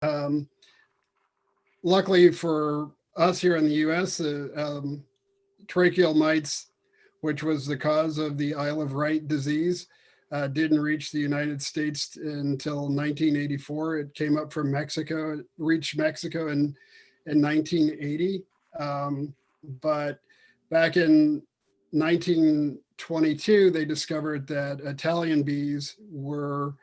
Um, Luckily for us here in the US, tracheal mites, which was the cause of the Isle of Wight disease, didn't reach the United States until 1984. It came up from Mexico, it reached Mexico in 1980. But back in 1922, they discovered that Italian bees were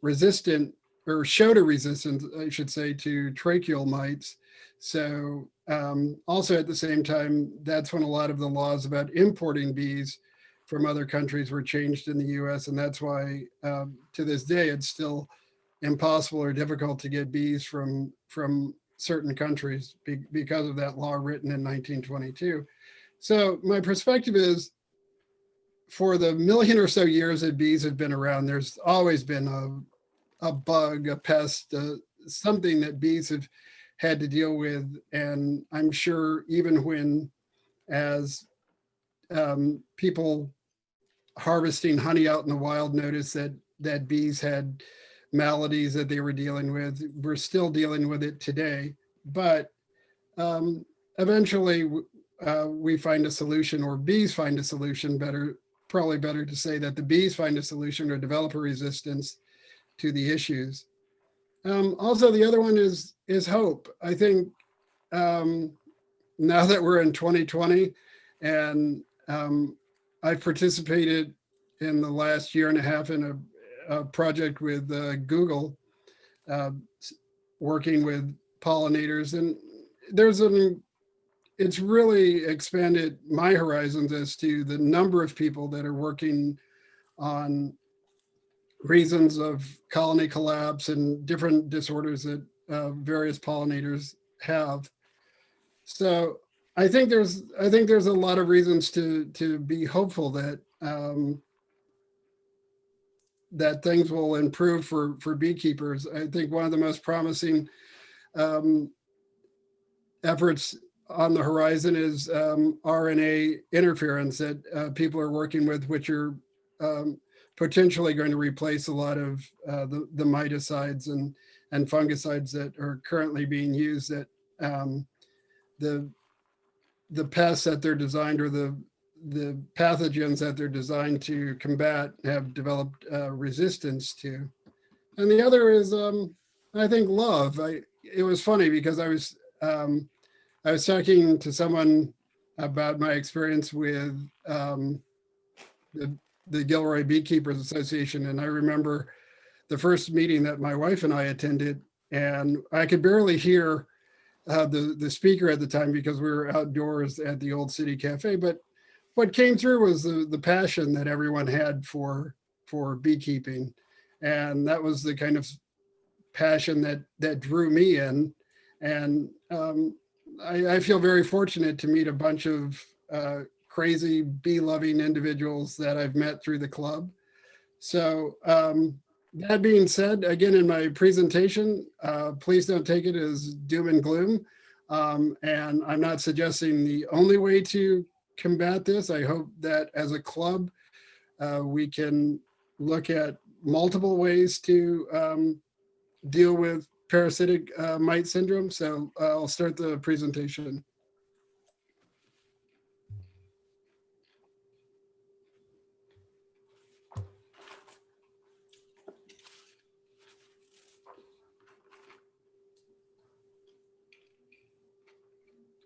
resistant, or showed a resistance, I should say, to tracheal mites. So also at the same time, that's when a lot of the laws about importing bees from other countries were changed in the US. And that's why to this day, it's still impossible or difficult to get bees from certain countries because of that law written in 1922. So my perspective is, for the million or so years that bees have been around, there's always been a bug, a pest, something that bees have had to deal with. And I'm sure even when, as people harvesting honey out in the wild noticed that bees had maladies that they were dealing with, we're still dealing with it today. But eventually we find a solution, or bees find a solution, probably better to say that the bees find a solution or develop a resistance to the issues. Also, the other one is hope. I think now that we're in 2020, and I've participated in the last year and a half in a project with Google, uh, working with pollinators, and it's really expanded my horizons as to the number of people that are working on reasons of colony collapse and different disorders that various pollinators have. So I think there's a lot of reasons to be hopeful that things will improve for beekeepers. I think one of the most promising um, efforts on the horizon is RNA interferons that people are working with, which are um, potentially going to replace a lot of the miticides and fungicides that are currently being used. That the the pests that they're designed, or the pathogens that they're designed to combat, have developed resistance to. And the other is, I think, love. It was funny because I was talking to someone about my experience with the, the Gilroy Beekeepers Association. And I remember the first meeting that my wife and I attended, and I could barely hear the speaker at the time because we were outdoors at the old city cafe. But what came through was the passion that everyone had for beekeeping. And that was the kind of passion that drew me in. And I feel very fortunate to meet a bunch of crazy bee loving individuals that I've met through the club. So that being said, again, in my presentation, please don't take it as doom and gloom. And I'm not suggesting the only way to combat this. I hope that as a club, we can look at multiple ways to deal with parasitic mite syndrome. So I'll start the presentation.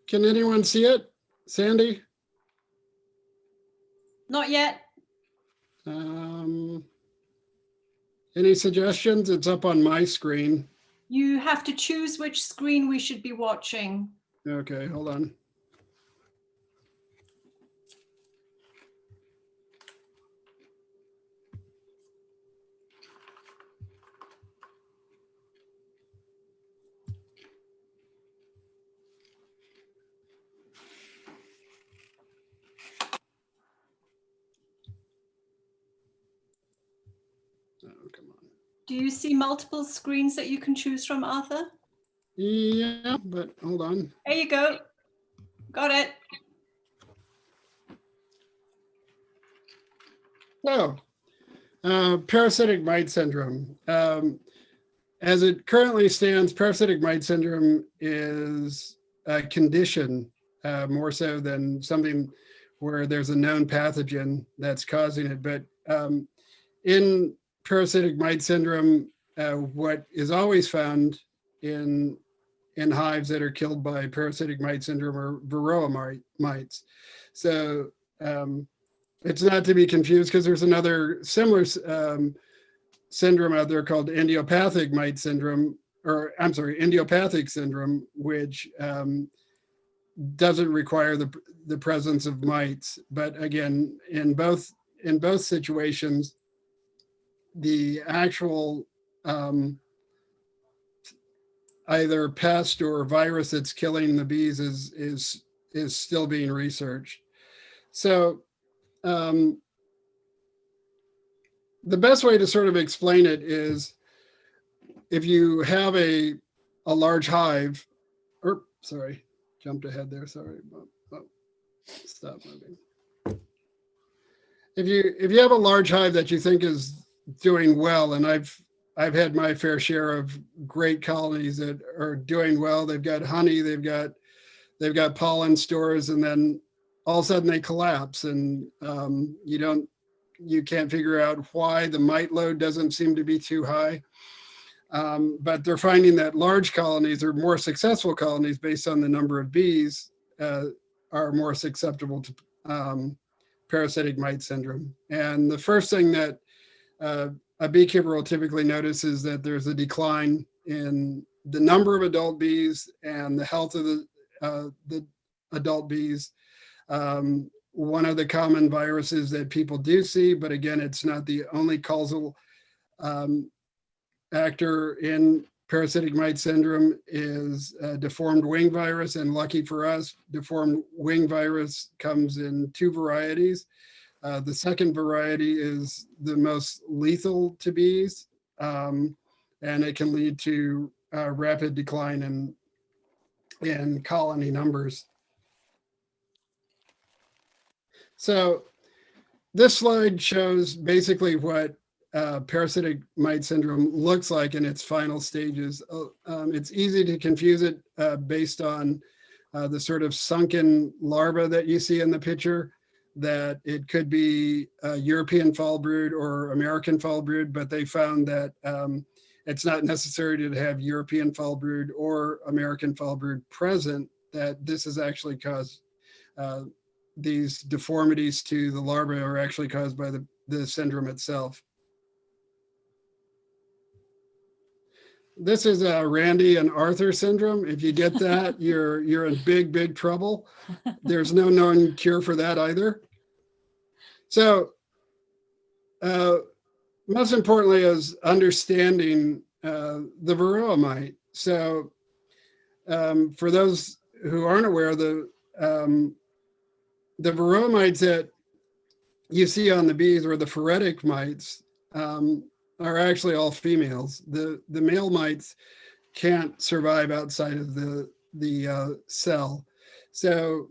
Can anyone see it? Sandy? Not yet. Um, any suggestions? It's up on my screen. You have to choose which screen we should be watching. Okay, hold on. Oh, come on. Do you see multiple screens that you can choose from, Arthur? Yeah, but hold on. There you go. Got it. So, parasitic mite syndrome. as it currently stands, parasitic mite syndrome is a condition more so than something where there's a known pathogen that's causing it. But in parasitic mite syndrome, what is always found in hives that are killed by parasitic mite syndrome are varroa mites. So it's not to be confused, because there's another similar syndrome out there called idiopathic mite syndrome, or I'm sorry, idiopathic syndrome, which doesn't require the presence of mites. But again, in both situations, the actual either pest or virus that's killing the bees is still being researched. So the best way to sort of explain it is, if you have a large hive, or sorry, jumped ahead there. Sorry, stop moving. If you have a large hive that you think is doing well, and I've had my fair share of great colonies that are doing well. They've got honey, they've got pollen stores, and then all of a sudden they collapse, and you can't figure out why. The mite load doesn't seem to be too high. But they're finding that large colonies, or more successful colonies based on the number of bees, are more susceptible to parasitic mite syndrome. And the first thing that a beekeeper will typically notice is that there's a decline in the number of adult bees and the health of the adult bees. One of the common viruses that people do see, but again, it's not the only causal actor in parasitic mite syndrome, is deformed wing virus. And lucky for us, deformed wing virus comes in two varieties. The second variety is the most lethal to bees, and it can lead to rapid decline in colony numbers. So this slide shows basically what parasitic mite syndrome looks like in its final stages. It's easy to confuse it based on the sort of sunken larva that you see in the picture, that it could be a European fall brood or American fall brood, but they found that it's not necessary to have European fall brood or American fall brood present, that this is actually caused, these deformities to the larvae are actually caused by the syndrome itself. This is Randy and Arthur syndrome. If you get that, you're in big trouble. There's no known cure for that either. So most importantly is understanding the varroa mite. So for those who aren't aware, the varroa mites that you see on the bees, or the phoretic mites, are actually all females. The male mites can't survive outside of the cell. So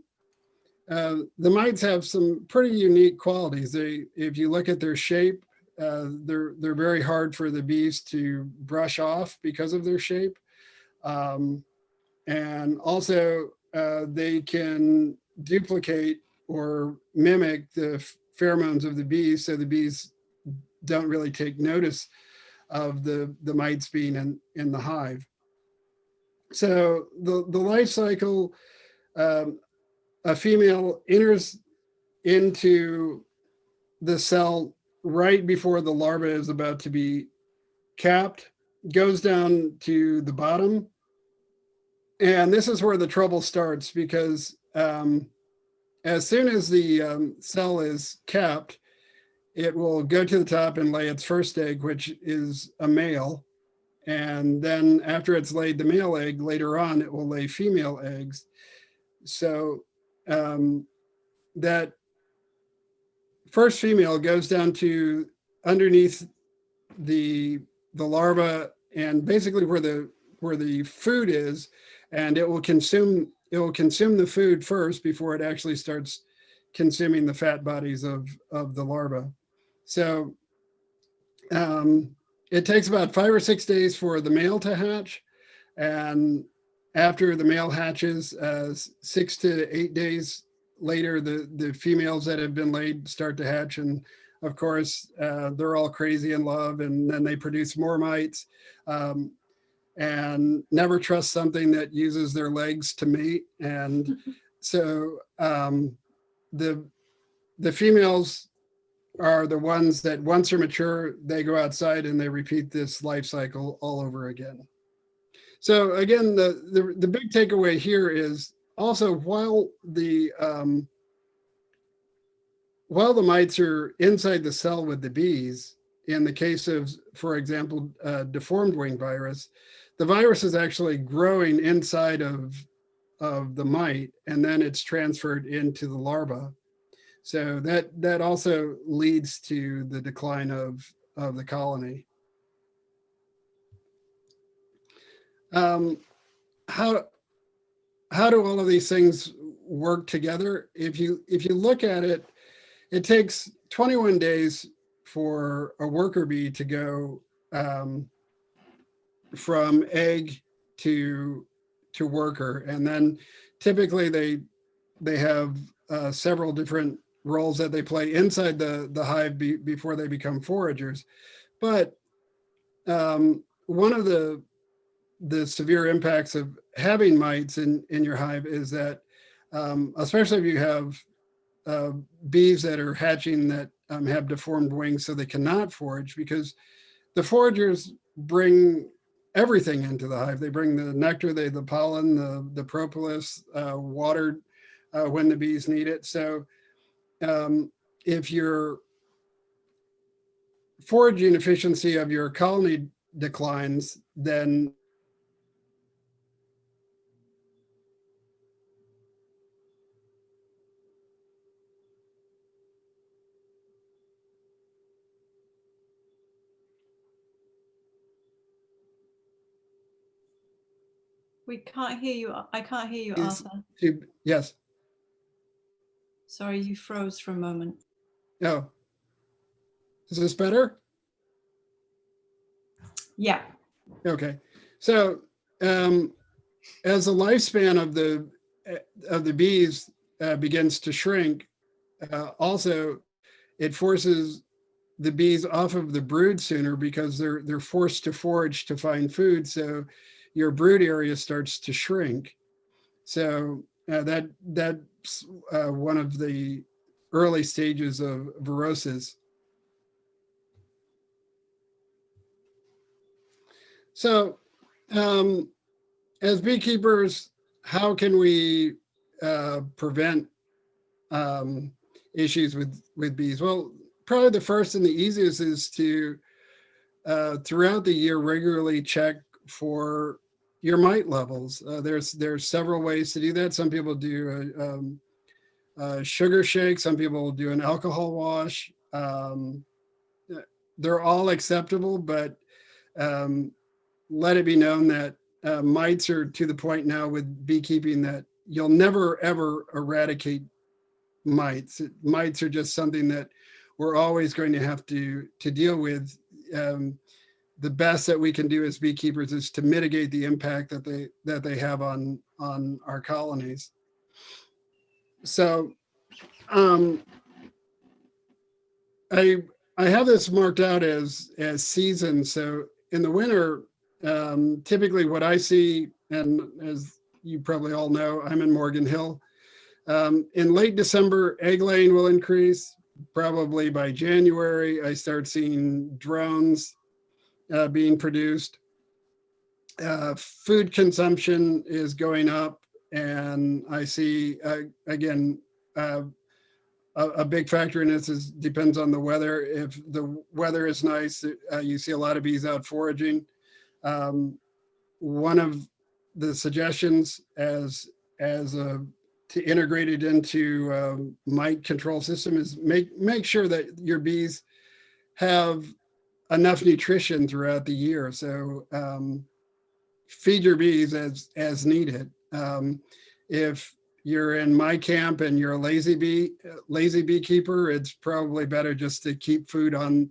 the mites have some pretty unique qualities. If you look at their shape, they're very hard for the bees to brush off because of their shape. And also they can duplicate or mimic the pheromones of the bees, so the bees don't really take notice of the mites being in the hive. So the life cycle, a female enters into the cell right before the larva is about to be capped, goes down to the bottom. And this is where the trouble starts, because as soon as the cell is capped, it will go to the top and lay its first egg, which is a male. And then after it's laid the male egg, later on, it will lay female eggs. So that first female goes down to underneath the larva, and basically where the food is, and it will consume the food first before it actually starts consuming the fat bodies of the larva. So it takes about 5 or 6 days for the male to hatch. And after the male hatches, 6 to 8 days later, the females that have been laid start to hatch. And of course, they're all crazy in love, and then they produce more mites. And never trust something that uses their legs to mate. And so the females are the ones that once they're mature, they go outside and they repeat this life cycle all over again. So again, the big takeaway here is also while the mites are inside the cell with the bees, in the case of, for example, deformed wing virus, the virus is actually growing inside of the mite, and then it's transferred into the larva. So that also leads to the decline of the colony. How do all of these things work together? If you look at it, it takes 21 days for a worker bee to go from egg to worker, and then typically they have several different roles that they play inside the hive before they become foragers. But one of the severe impacts of having mites in your hive is that, especially if you have bees that are hatching that have deformed wings so they cannot forage, because the foragers bring everything into the hive. They bring the nectar, the pollen, the propolis, water when the bees need it. So if your foraging efficiency of your colony declines, then We can't hear you. I can't hear you, Arthur. Yes. Sorry, you froze for a moment. Oh, is this better? Yeah. Okay. So as the lifespan of the bees begins to shrink, also it forces the bees off of the brood sooner, because they're forced to forage to find food. So your brood area starts to shrink. So that's one of the early stages of varrosis. So as beekeepers, how can we prevent issues with bees? Well, probably the first and the easiest is to throughout the year regularly check for your mite levels. There's several ways to do that. Some people do a sugar shake. Some people do an alcohol wash. They're all acceptable, but let it be known that mites are to the point now with beekeeping that you'll never ever eradicate mites. Mites are just something that we're always going to have to deal with. The best that we can do as beekeepers is to mitigate the impact that they have on our colonies. So I have this marked out as seasons. So in the winter, typically what I see, and as you probably all know, I'm in Morgan Hill. In late December, egg laying will increase. Probably by January, I start seeing drones being produced. Food consumption is going up, and I see, again, a big factor in this depends on the weather. If the weather is nice, you see a lot of bees out foraging. One of the suggestions to integrate it into mite control system is make sure that your bees have enough nutrition throughout the year. So feed your bees as needed. If you're in my camp and you're a lazy beekeeper, it's probably better just to keep food on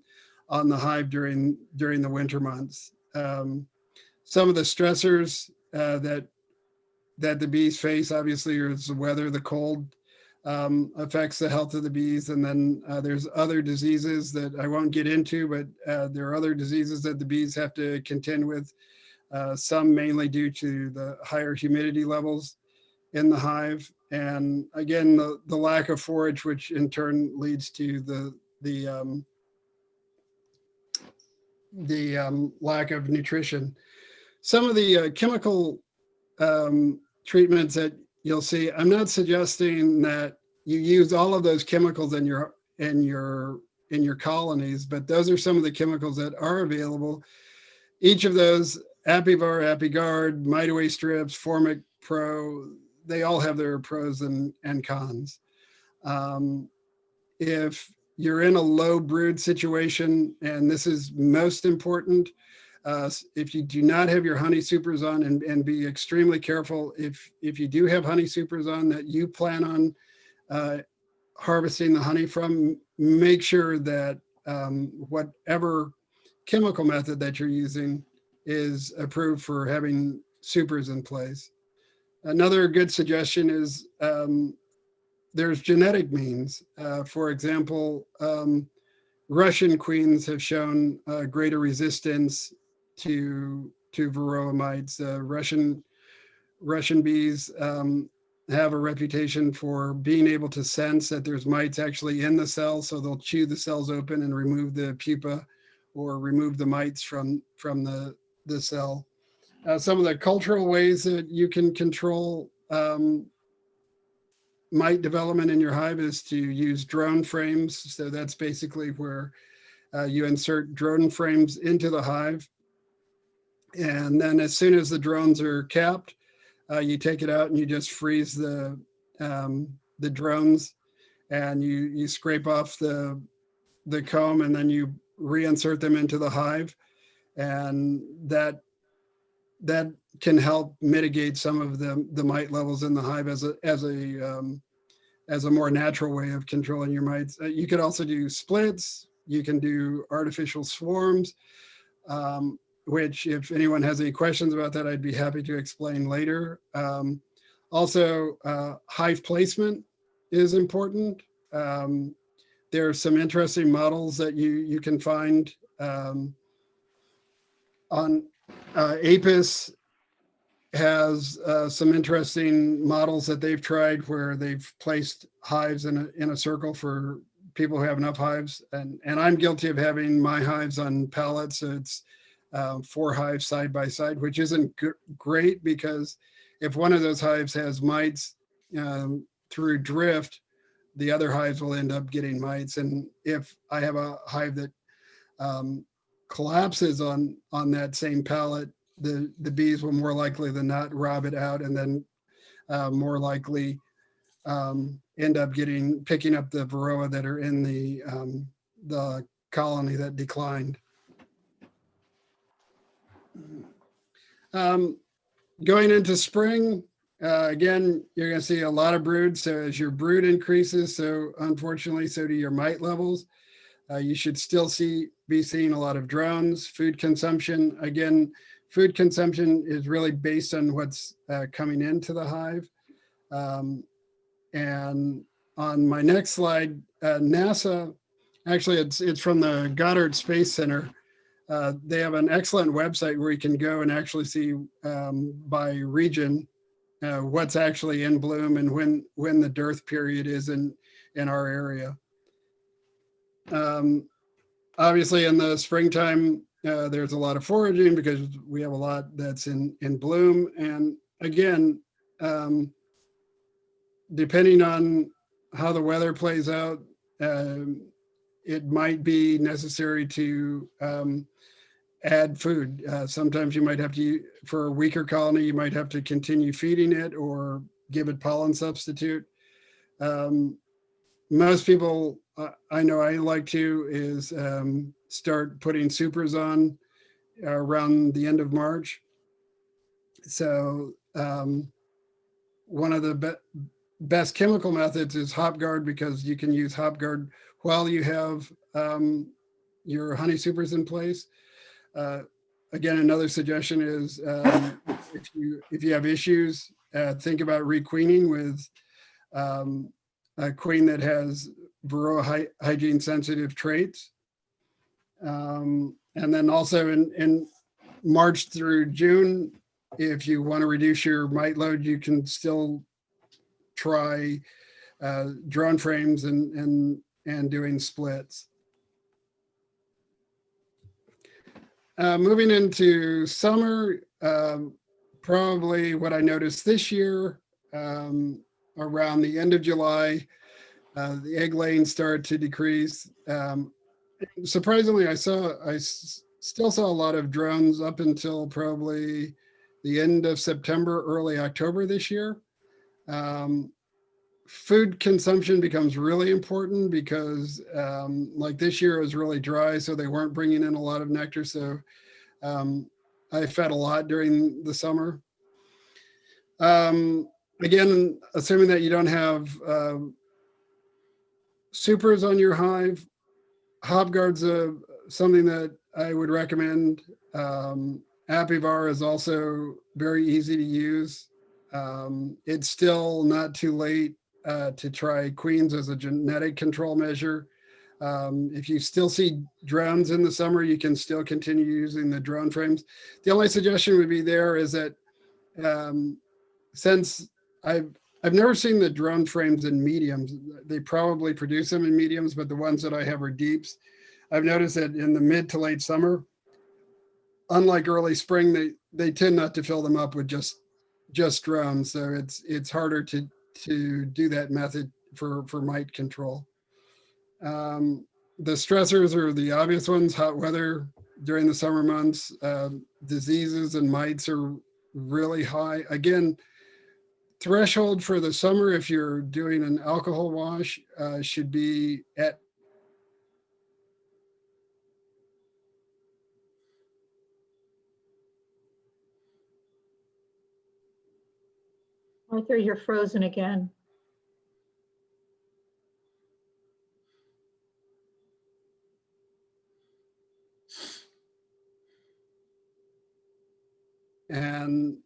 on the hive during the winter months. Some of the stressors that the bees face, obviously, is the weather. The cold affects the health of the bees, and then there's other diseases that I won't get into, but there are other diseases that the bees have to contend with. Some mainly due to the higher humidity levels in the hive, and again the lack of forage, which in turn leads to the lack of nutrition. Some of the chemical treatments that you'll see, I'm not suggesting that you use all of those chemicals in your colonies, but those are some of the chemicals that are available. Each of those, Apivar, Apiguard, Mite Away strips, Formic Pro, they all have their pros and cons. If you're in a low brood situation, and this is most important, if you do not have your honey supers on, and be extremely careful if you do have honey supers on that you plan on harvesting the honey from, make sure that whatever chemical method that you're using is approved for having supers in place. Another good suggestion is there's genetic means. For example, Russian queens have shown greater resistance to varroa mites. Russian bees have a reputation for being able to sense that there's mites actually in the cell, so they'll chew the cells open and remove the pupa or remove the mites from the cell. Some of the cultural ways that you can control mite development in your hive is to use drone frames. So that's basically where you insert drone frames into the hive. And then as soon as the drones are capped, you take it out and you just freeze the drones, and you scrape off the comb, and then you reinsert them into the hive. And that can help mitigate some of the mite levels in the hive as a more natural way of controlling your mites. You could also do splits. You can do artificial swarms, which if anyone has any questions about that, I'd be happy to explain later. Also, hive placement is important. There are some interesting models that you can find on Apis has some interesting models that they've tried where they've placed hives in a circle for people who have enough hives. And I'm guilty of having my hives on pallets. So it's 4 hives side by side, which isn't great, because if one of those hives has mites through drift, the other hives will end up getting mites. And if I have a hive that collapses on that same pallet, the bees will more likely than not rob it out, and then more likely end up picking up the varroa that are in the colony that declined. Going into spring, again, you're going to see a lot of brood. So as your brood increases, so unfortunately, so do your mite levels. You should still be seeing a lot of drones. Food consumption, again, food consumption is really based on what's coming into the hive. And on my next slide, NASA, actually it's from the Goddard Space Center. They have an excellent website where you can go and actually see by region what's actually in bloom and when the dearth period is in our area. Obviously in the springtime, there's a lot of foraging because we have a lot that's in bloom. And again, depending on how the weather plays out, it might be necessary to add food. Sometimes you might have to, for a weaker colony, you might have to continue feeding it or give it pollen substitute. Most people, I know I like to, is start putting supers on around the end of March. So one of the best chemical methods is HopGuard, because you can use HopGuard while you have your honey supers in place. Again, another suggestion is if you have issues, think about requeening with a queen that has varroa hygiene sensitive traits. And then also in March through June, if you want to reduce your mite load, you can still try drone frames and doing splits. Moving into summer, probably what I noticed this year, around the end of July, the egg laying started to decrease. Surprisingly, I still saw a lot of drones up until probably the end of September, early October this year. Food consumption becomes really important because like this year it was really dry, so they weren't bringing in a lot of nectar. So I fed a lot during the summer. Again, assuming that you don't have supers on your hive, HobGuard's something that I would recommend. Apivar is also very easy to use. It's still not too late to try queens as a genetic control measure. If you still see drones in the summer, you can still continue using the drone frames. The only suggestion would be there is that since I've never seen the drone frames in mediums, they probably produce them in mediums, but the ones that I have are deeps. I've noticed that in the mid to late summer, unlike early spring, they tend not to fill them up with just drones. So it's harder to do that method for mite control. The stressors are the obvious ones: hot weather during the summer months, diseases and mites are really high. Again, threshold for the summer, if you're doing an alcohol wash, should be at Arthur, you're frozen again. and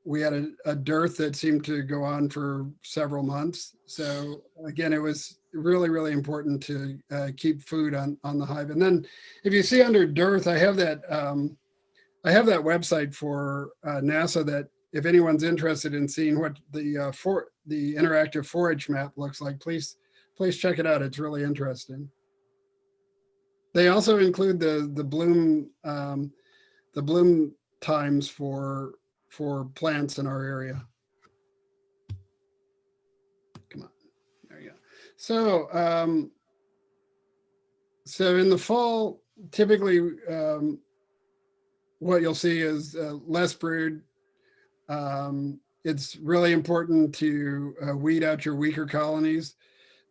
we had a dearth that seemed to go on for several months. So again, it was really, really important to keep food on the hive. And then if you see under dearth, I have that website for NASA that if anyone's interested in seeing what the interactive forage map looks like, please check it out. It's really interesting. They also include the bloom times for plants in our area. Come on, there you go. So so in the fall, typically what you'll see is less brood. It's really important to weed out your weaker colonies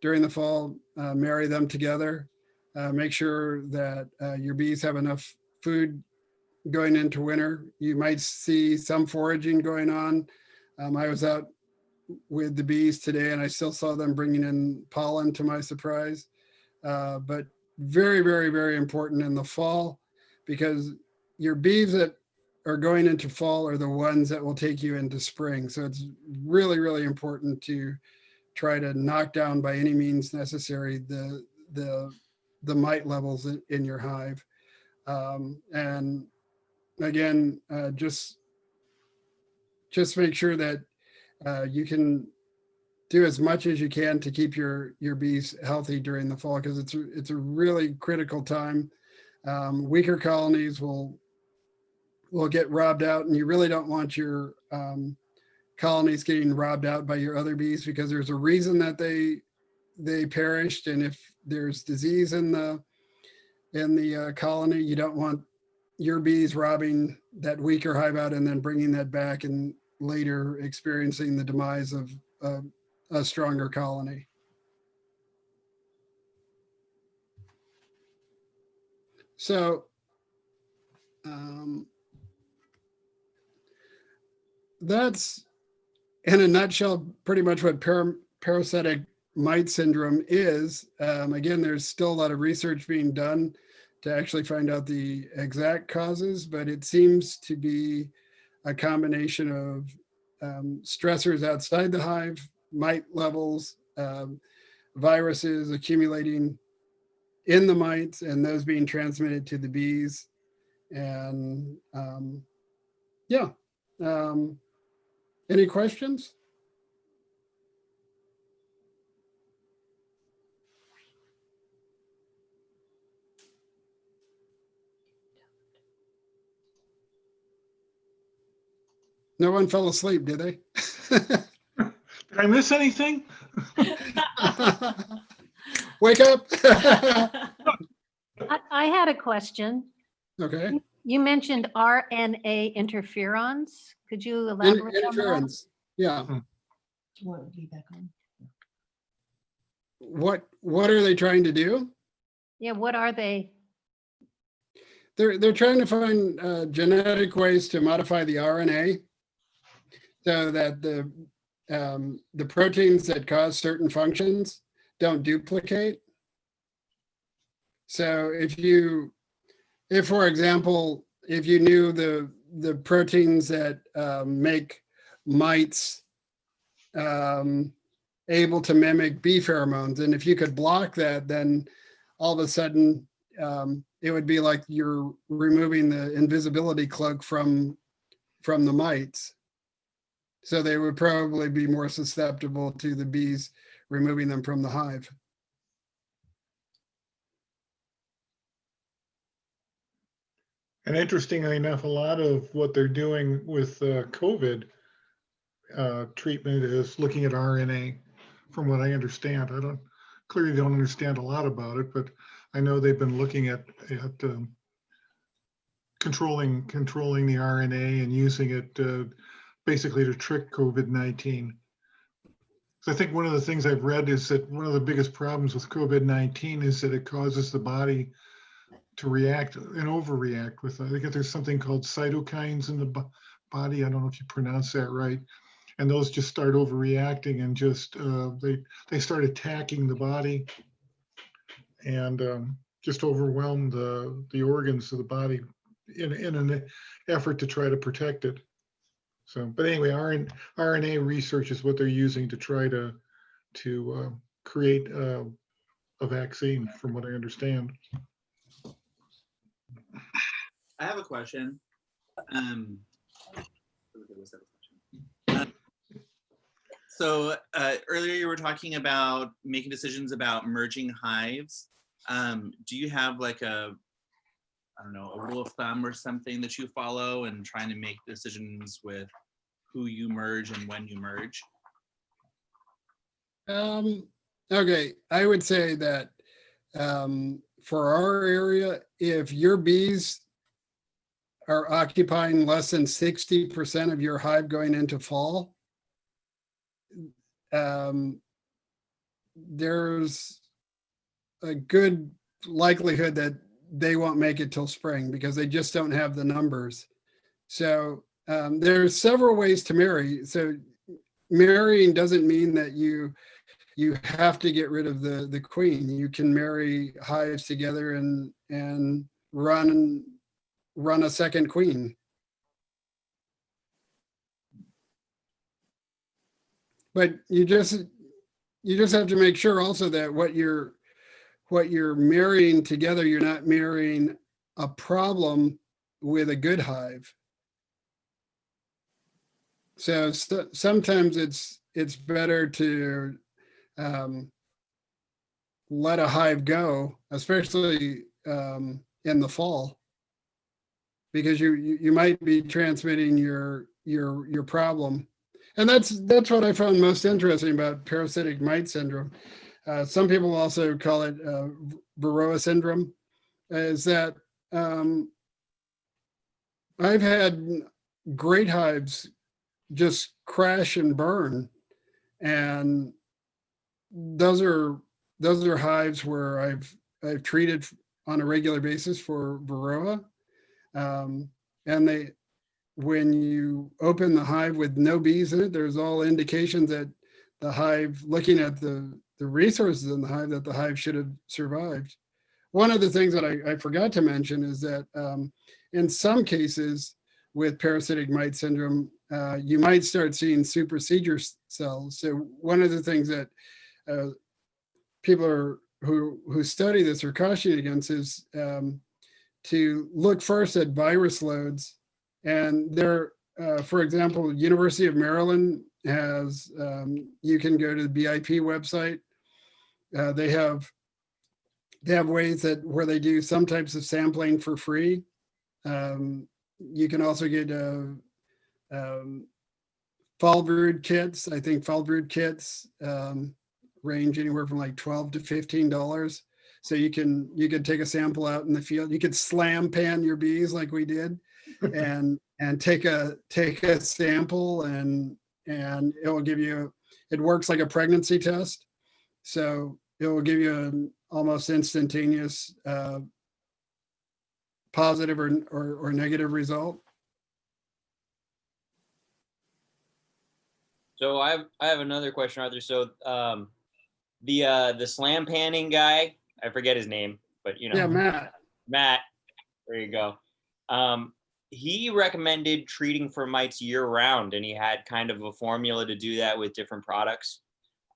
during the fall, marry them together, make sure that your bees have enough food going into winter. You might see some foraging going on. I was out with the bees today and I still saw them bringing in pollen, to my surprise. But very, very, very important in the fall, because your bees that are going into fall are the ones that will take you into spring. So it's really, really important to try to knock down by any means necessary the mite levels in your hive. And again, just make sure that you can do as much as you can to keep your bees healthy during the fall, because it's a really critical time. Weaker colonies will get robbed out, and you really don't want your colonies getting robbed out by your other bees, because there's a reason that they perished. And if there's disease in the colony, you don't want your bees robbing that weaker hive out and then bringing that back and later experiencing the demise of a stronger colony. So that's in a nutshell pretty much what parasitic mite syndrome is. Again, there's still a lot of research being done to actually find out the exact causes, but it seems to be a combination of stressors outside the hive, mite levels, viruses accumulating in the mites, and those being transmitted to the bees. And yeah. Any questions? No one fell asleep, did they? Did I miss anything? Wake up. I had a question. Okay. You mentioned RNA interferons. Could you elaborate on that? Interference. Yeah. What are they trying to do? Yeah, what are they? They're trying to find genetic ways to modify the RNA so that the proteins that cause certain functions don't duplicate. So if for example, if you knew the proteins that make mites able to mimic bee pheromones, and if you could block that, then all of a sudden it would be like you're removing the invisibility cloak from the mites. So they would probably be more susceptible to the bees removing them from the hive. And interestingly enough, a lot of what they're doing with COVID treatment is looking at RNA, from what I understand. I clearly don't understand a lot about it, but I know they've been looking at controlling the RNA and using it basically to trick COVID-19. So I think one of the things I've read is that one of the biggest problems with COVID-19 is that it causes the body to react and overreact with, I think there's something called cytokines in the body. I don't know if you pronounce that right. And those just start overreacting and just, they start attacking the body and just overwhelm the organs of the body in an effort to try to protect it. So, but anyway, RNA research is what they're using to try to create a vaccine, from what I understand. I have a question. So earlier you were talking about making decisions about merging hives. Do you have like a rule of thumb or something that you follow and trying to make decisions with who you merge and when you merge? Okay, I would say that for our area, if your bees are occupying less than 60% of your hive going into fall, there's a good likelihood that they won't make it till spring because they just don't have the numbers. So there's several ways to marry. So marrying doesn't mean that you have to get rid of the queen. You can marry hives together and run a second queen. But you just have to make sure also that what you're marrying together, you're not marrying a problem with a good hive. So sometimes it's better to let a hive go, especially in the fall, because you might be transmitting your problem. And that's what I found most interesting about parasitic mite syndrome. Some people also call it varroa syndrome, is that I've had great hives just crash and burn, and those are hives where I've treated on a regular basis for varroa, and when you open the hive with no bees in it, there's all indications that the hive, looking at the resources in the hive, that the hive should have survived. One of the things that I forgot to mention is that in some cases with parasitic mite syndrome, you might start seeing supersedure cells. So one of the things that people who study this are cautioning against is to look first at virus loads. And there, for example, University of Maryland has, you can go to the BIP website. They have ways where they do some types of sampling for free. You can also get fall brood kits. I think fall brood kits range anywhere from like $12 to $15. So you can take a sample out in the field. You could slam pan your bees like we did, and take a sample, and it will give you. It works like a pregnancy test, so it will give you an almost instantaneous positive or negative result. So I have another question, Arthur. So the slam panning guy, I forget his name, but you know. Yeah, Matt. Matt, there you go. He recommended treating for mites year round, and he had kind of a formula to do that with different products.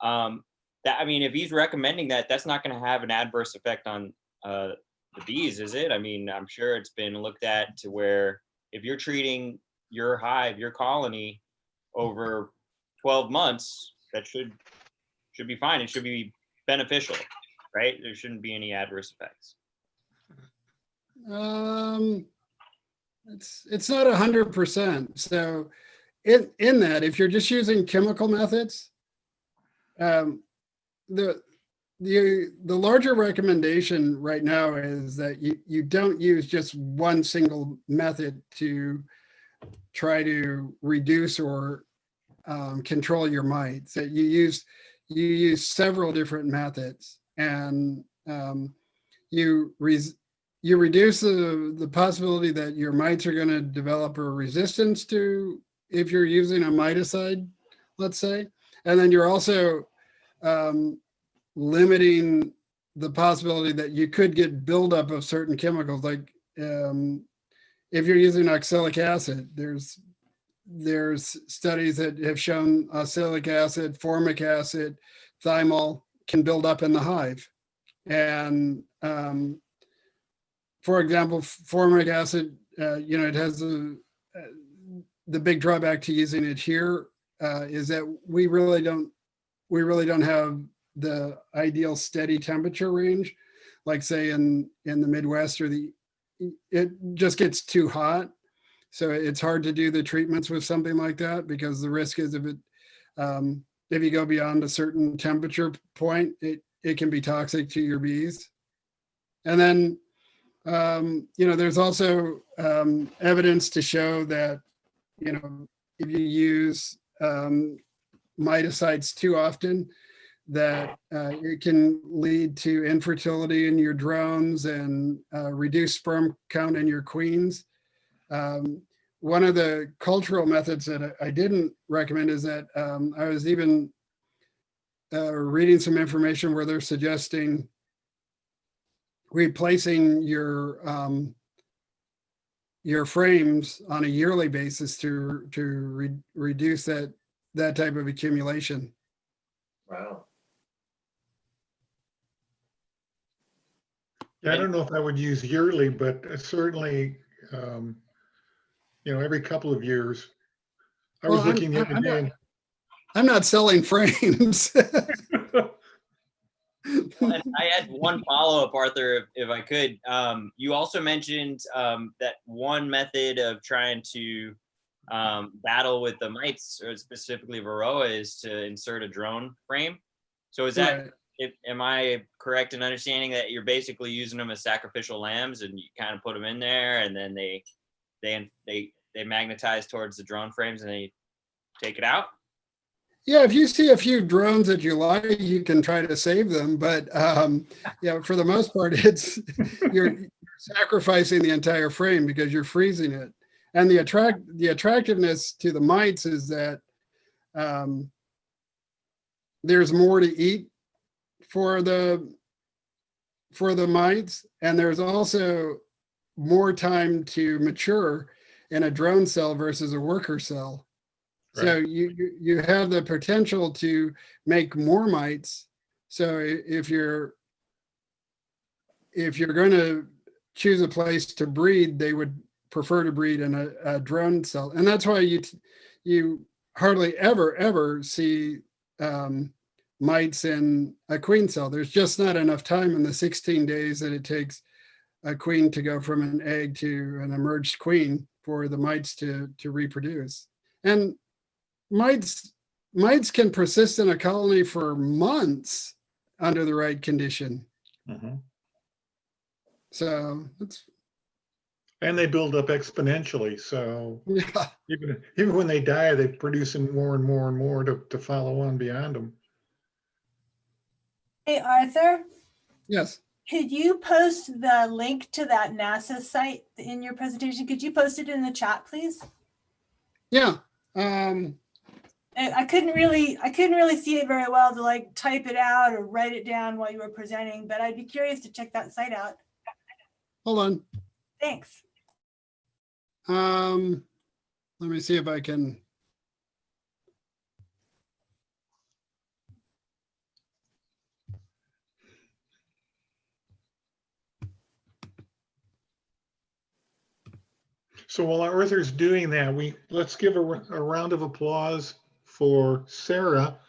I mean, if he's recommending that, that's not going to have an adverse effect on the bees, is it? I mean, I'm sure it's been looked at to where if you're treating your hive, your colony over 12 months, that should be fine. It should be beneficial, right? There shouldn't be any adverse effects. It's not 100%. So in that, if you're just using chemical methods, the larger recommendation right now is that you don't use just one single method to try to reduce or control your mites. That you use several different methods, and you reduce the possibility that your mites are going to develop a resistance to, if you're using a miticide, let's say, and then you're also limiting the possibility that you could get buildup of certain chemicals. Like if you're using oxalic acid, there's studies that have shown oxalic acid, formic acid, thymol can build up in the hive. And for example, formic acid, it has the big drawback to using it here is that we really don't have the ideal steady temperature range, like say in the Midwest, or it just gets too hot. So it's hard to do the treatments with something like that, because the risk is if you go beyond a certain temperature point, it can be toxic to your bees. And then, there's also evidence to show that, if you use miticides too often, that it can lead to infertility in your drones and reduce sperm count in your queens. One of the cultural methods that I didn't recommend is that I was even reading some information where they're suggesting replacing your frames on a yearly basis to reduce that type of accumulation. Wow. Yeah, I don't know if I would use yearly, but certainly, every couple of years. I was looking the other day. I'm not selling frames. And I had one follow-up, Arthur, if I could. You also mentioned that one method of trying to battle with the mites, or specifically varroa, is to insert a drone frame. So is that, Right. am I correct in understanding that you're basically using them as sacrificial lambs, and you kind of put them in there, and then they magnetize towards the drone frames and they take it out? Yeah, if you see a few drones that you like, you can try to save them. But for the most part, you're sacrificing the entire frame because you're freezing it. And the attractiveness to the mites is that there's more to eat for the mites, and there's also more time to mature in a drone cell versus a worker cell. So you have the potential to make more mites. So if you're going to choose a place to breed, they would prefer to breed in a drone cell, and that's why you hardly ever see mites in a queen cell. There's just not enough time in the 16 days that it takes a queen to go from an egg to an emerged queen for the mites to reproduce. And mites can persist in a colony for months under the right condition. So it's, And they build up exponentially. So yeah. even when they die, they're producing more and more and more to follow on beyond them. Hey, Arthur, Yes. could you post the link to that NASA site in your presentation? Could you post it in the chat, please? Yeah. I couldn't really see it very well to like type it out or write it down while you were presenting, but I'd be curious to check that site out. Hold on. Thanks. Let me see if I can. So while Arthur's doing that, let's give a round of applause for Sarah,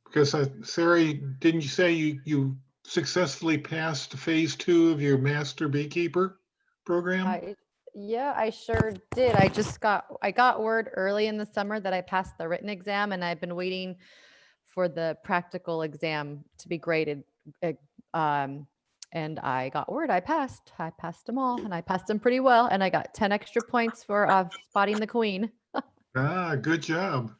because Sarah, didn't you say you successfully passed phase 2 of your master beekeeper program? Yeah, I sure did. I got word early in the summer that I passed the written exam, and I've been waiting for the practical exam to be graded. And I got word I passed. I passed them all, and I passed them pretty well. And I got 10 extra points for spotting the queen. Ah, good job.